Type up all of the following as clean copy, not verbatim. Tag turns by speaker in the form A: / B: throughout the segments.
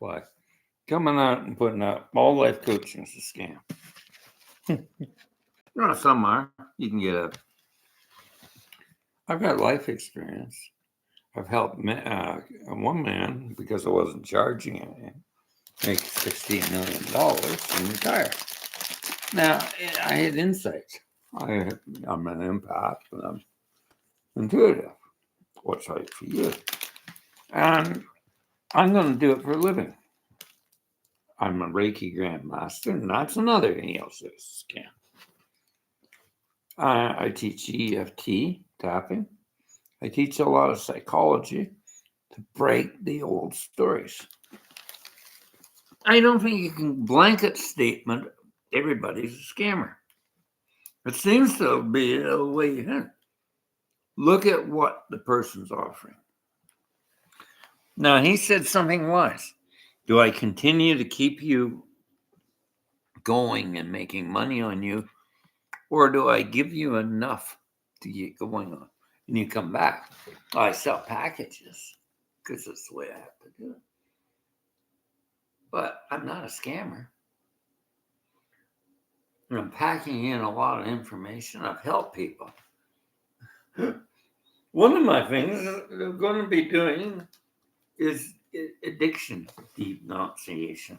A: reply. Coming out and putting out all life coaching is a scam. Some are. You can get a. I've got life experience. I've helped one man because I wasn't charging anything make $16 million and retire. Now, I had insights. I'm an empath and I'm intuitive. What's right for you? And I'm going to do it for a living. I'm a Reiki Grandmaster, and that's another EOS scam. I teach EFT, tapping. I teach a lot of psychology to break the old stories. I don't think you can blanket statement everybody's a scammer. It seems to be a way in. Look at what the person's offering. Now, he said something wise. Do I continue to keep you going and making money on you, or do I give you enough to get going on? And you come back. I sell packages because that's the way I have to do it. But I'm not a scammer. And I'm packing in a lot of information. I've helped people. One of my things I'm going to be doing is addiction denunciation.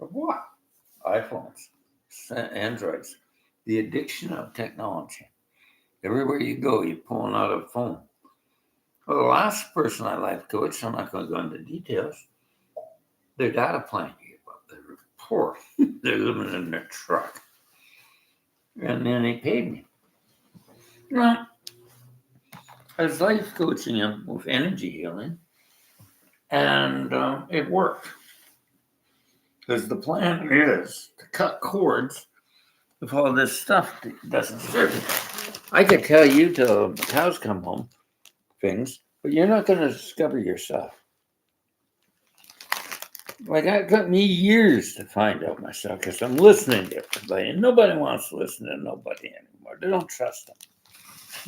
A: Of what? iPhones, Androids, the addiction of technology. Everywhere you go, you're pulling out a phone. Well, the last person I life coached, I'm not going to go into details, their data plan gave up. They were poor. They're living in their truck. And then they paid me. Well, I was life coaching them with energy healing, and it worked. Because the plan is to cut cords with all this stuff that doesn't serve you. I could tell you till the cows come home things, but you're not going to discover yourself. Like, it took me years to find out myself because I'm listening to everybody, and nobody wants to listen to nobody anymore. They don't trust them.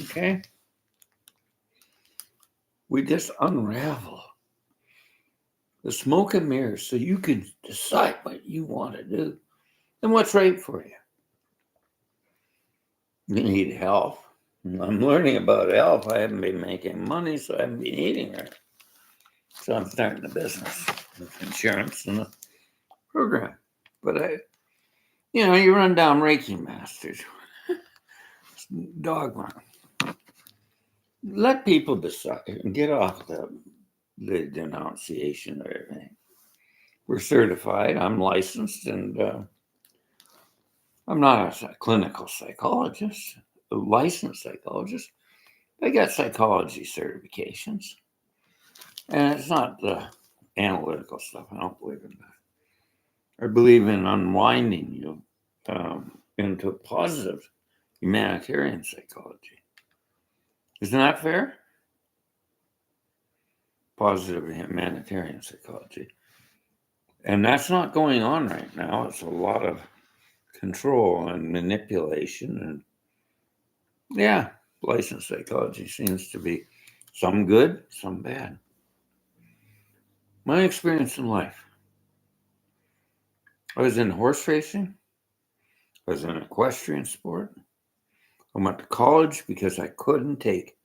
A: Okay? We just unravel the smoke and mirrors so you can decide what you want to do and what's right for you. You need health. I'm learning about health. I haven't been making money, so I haven't been eating right. So I'm starting a business with insurance and a program. But you run down Reiki masters, dogma. Let people decide and get off the denunciation of everything. We're certified. I'm licensed, and I'm not a clinical psychologist, a licensed psychologist. I got psychology certifications. And it's not the analytical stuff. I don't believe in that. I believe in unwinding you into positive humanitarian psychology. Isn't that fair? Positive humanitarian psychology. And that's not going on right now. It's a lot of control and manipulation. And licensed psychology seems to be some good, some bad. My experience in life. I was in horse racing. I was in equestrian sport. I went to college because I couldn't take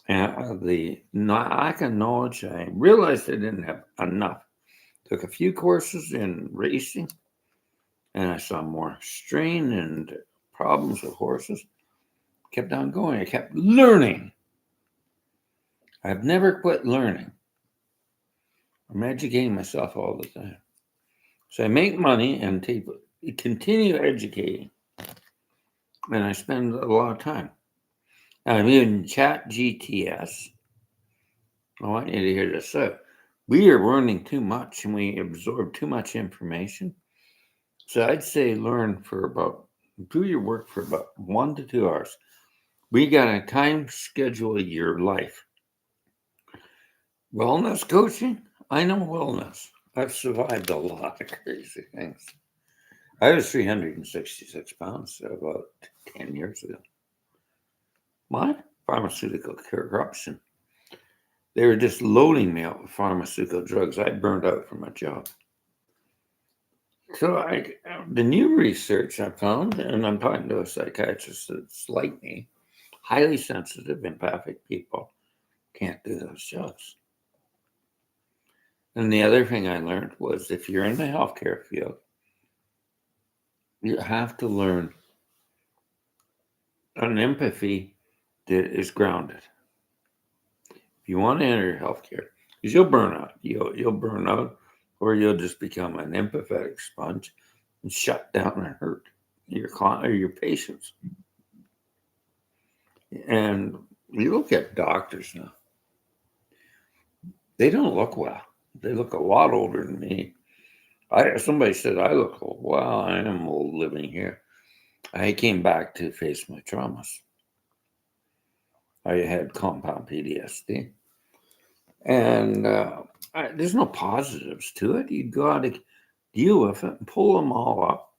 A: the lack of knowledge. I realized I didn't have enough. Took a few courses in racing, and I saw more strain and problems with horses. Kept on going. I kept learning. I've never quit learning. I'm educating myself all the time. So I make money and continue educating. And I spend a lot of time. I'm using ChatGTS. I want you to hear this out. We are learning too much and we absorb too much information. So I'd say do your work for about 1 to 2 hours. We got to time schedule your life. Wellness coaching? I know wellness. I've survived a lot of crazy things. I was 366 pounds about 10 years ago. Why? Pharmaceutical corruption. They were just loading me up with pharmaceutical drugs. I burned out from my job. So the new research I found, and I'm talking to a psychiatrist that's like me, highly sensitive, empathic people can't do those jobs. And the other thing I learned was if you're in the healthcare field, you have to learn an empathy that is grounded. If you want to enter healthcare, because you'll burn out. You'll burn out, or you'll just become an empathetic sponge and shut down and hurt your client or your patients. And you look at doctors now; they don't look well. They look a lot older than me. Somebody said I look old. Well, I am old living here. I came back to face my traumas. I had compound PTSD, and there's no positives to it. You got to deal with it and pull them all up,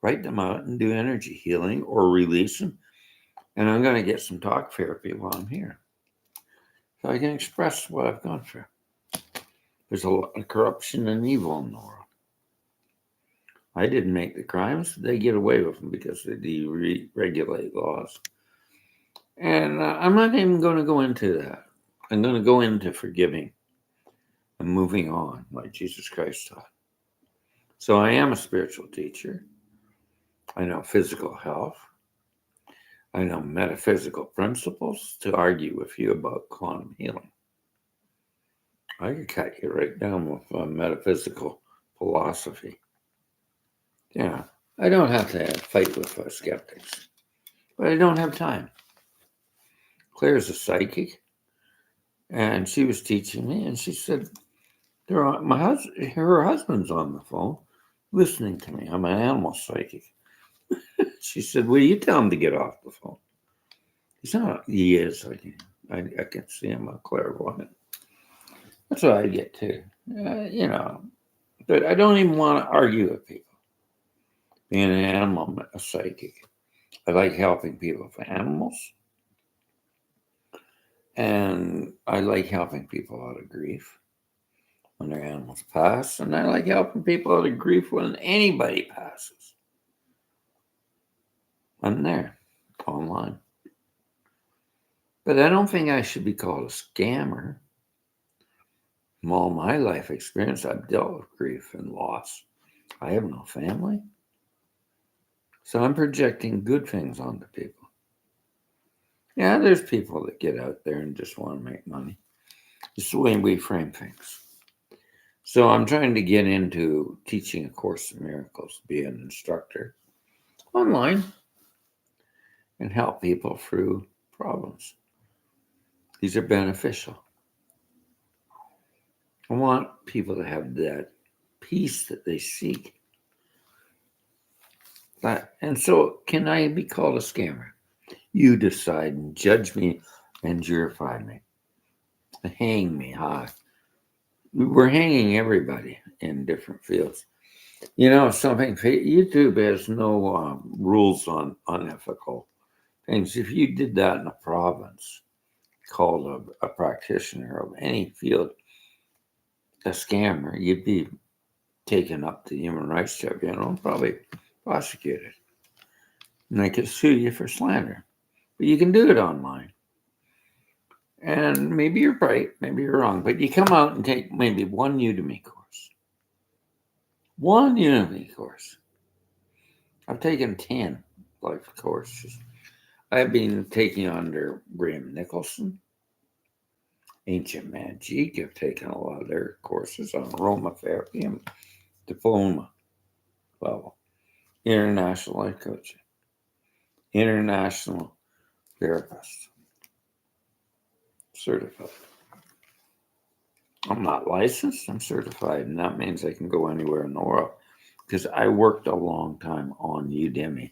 A: write them out, and do energy healing or release them. And I'm going to get some talk therapy while I'm here, so I can express what I've gone through. There's a lot of corruption and evil in the world. I didn't make the crimes; they get away with them because they deregulate laws. And I'm not even going to go into that. I'm going to go into forgiving and moving on, like Jesus Christ taught. So I am a spiritual teacher. I know physical health. I know metaphysical principles to argue with you about quantum healing. I could cut you right down with metaphysical philosophy. Yeah, I don't have to fight with skeptics, but I don't have time. Claire's a psychic, and she was teaching me, and she said, her husband's on the phone listening to me. I'm an animal psychic. She said, "Will you tell him to get off the phone?" He's not. He is. I can see him a clairvoyant. That's what I get too. But I don't even want to argue with people. Being an animal, a psychic. I like helping people with animals, and I like helping people out of grief when their animals pass, and I like helping people out of grief when anybody passes. I'm there, online. But I don't think I should be called a scammer. From all my life experience, I've dealt with grief and loss. I have no family. So I'm projecting good things onto people. Yeah, there's people that get out there and just want to make money. It's the way we frame things. So I'm trying to get into teaching A Course in Miracles, be an instructor online, and help people through problems. These are beneficial. I want people to have that peace that they seek. And so, can I be called a scammer? You decide and judge me and purify me. Hang me high. We're hanging everybody in different fields. You know, something, YouTube has no rules on unethical things. If you did that in a province called a practitioner of any field, a scammer, you'd be taken up to the Human Rights Tribunal and probably prosecuted. And they could sue you for slander. But you can do it online. And maybe you're right, maybe you're wrong, but you come out and take maybe one Udemy course. One Udemy course. I've taken 10 life courses. I've been taking under Graham Nicholson, Ancient Magic. I've taken a lot of their courses on aromatherapy and diploma level. International life coaching. International therapist. Certified. I'm not licensed, I'm certified, and that means I can go anywhere in the world because I worked a long time on Udemy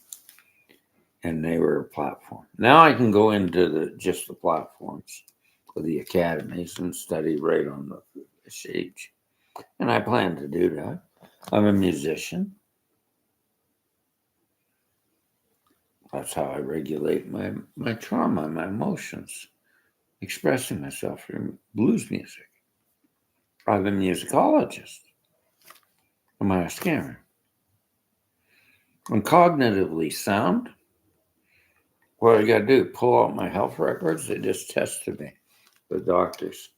A: and they were a platform. Now I can go into just the platforms of the academies and study right on the stage. And I plan to do that. I'm a musician. That's how I regulate my trauma, my emotions. expressing myself through blues music. I'm a musicologist. Am I a scammer? I'm cognitively sound. What I got to do? Pull out my health records? They just tested me. The doctors.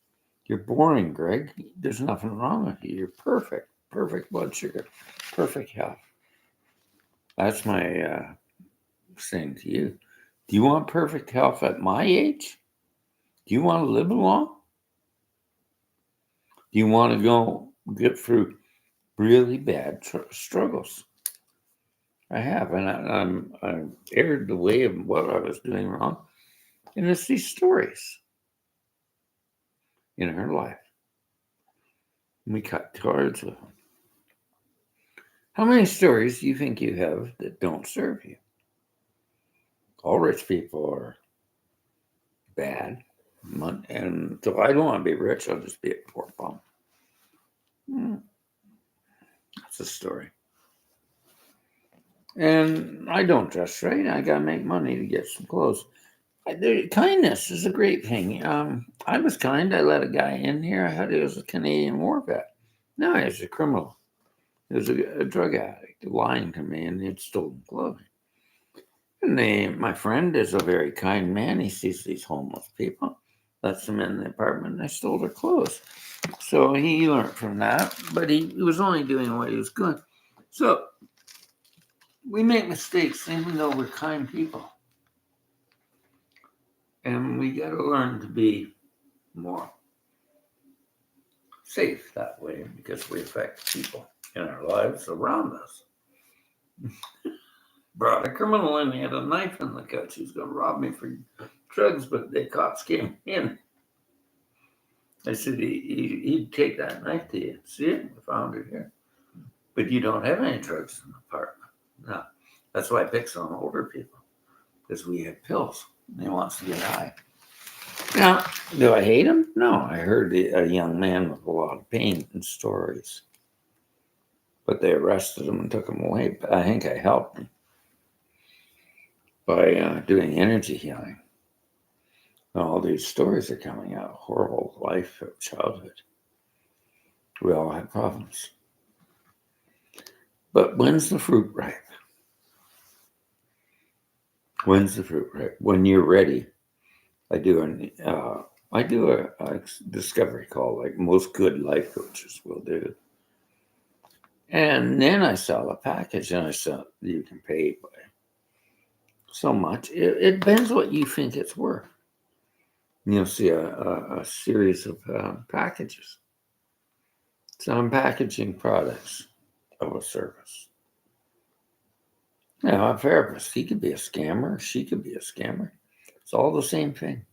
A: You're boring, Greg. There's nothing wrong with you. You're perfect. Perfect blood sugar. Perfect health. That's my saying to you. Do you want perfect health at my age? Do you want to live long? Do you want to go get through really bad struggles? I have, and I'm aired the way of what I was doing wrong, and it's these stories in her life. And we cut cards with them. How many stories do you think you have that don't serve you? All rich people are bad, and so I don't want to be rich. I'll just be a poor bum. That's a story. And I don't dress right. I got to make money to get some clothes. Kindness is a great thing. I was kind. I let a guy in here. I thought he was a Canadian war vet. No, he was a criminal. He was a drug addict lying to me, and he had stolen clothing. And my friend is a very kind man. He sees these homeless people, lets them in the apartment, and they stole their clothes. So he learned from that, but he was only doing what he was good. So we make mistakes even though we're kind people. And we got to learn to be more safe that way because we affect people in our lives around us. Brought a criminal in, he had a knife in the couch. He was going to rob me for drugs, but the cops came in. I said, he'd take that knife to you. See it? We found it here. But you don't have any drugs in the apartment. No. That's why I pick on older people, because we have pills. And he wants to get high. Now, do I hate him? No. I heard a young man with a lot of pain and stories. But they arrested him and took him away. But I think I helped him by doing energy healing. All these stories are coming out. Horrible life of childhood. We all have problems. But when's the fruit ripe? When's the fruit ripe? When you're ready. I do a discovery call like most good life coaches will do. And then I sell a package, and you can pay by so much. It depends what you think it's worth. You'll see a series of packages. So I'm packaging products of a service. Now, a therapist, he could be a scammer. She could be a scammer. It's all the same thing.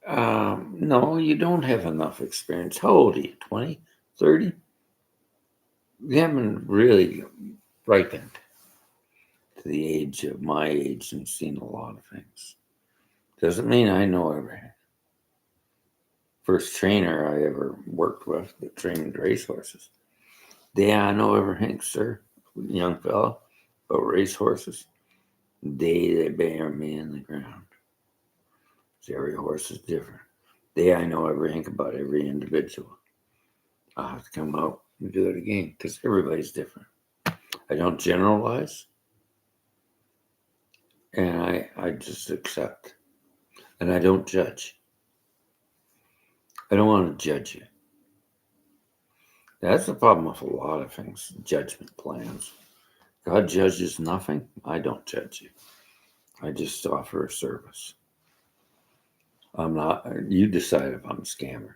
A: No, you don't have enough experience. How old are you? 20, 30? You haven't really ripened to the age of my age and seen a lot of things. Doesn't mean I know everything. First trainer I ever worked with that trained racehorses. I know everything, sir, young fella, about racehorses. They bear me in the ground. Every horse is different. I know everything about every individual. I'll have to come out and do it again because everybody's different. I don't generalize, and I just accept, and I don't judge. I don't want to judge you. That's the problem with a lot of things, judgment plans. God judges nothing. I don't judge you. I just offer a service. I'm not, you decide if I'm a scammer.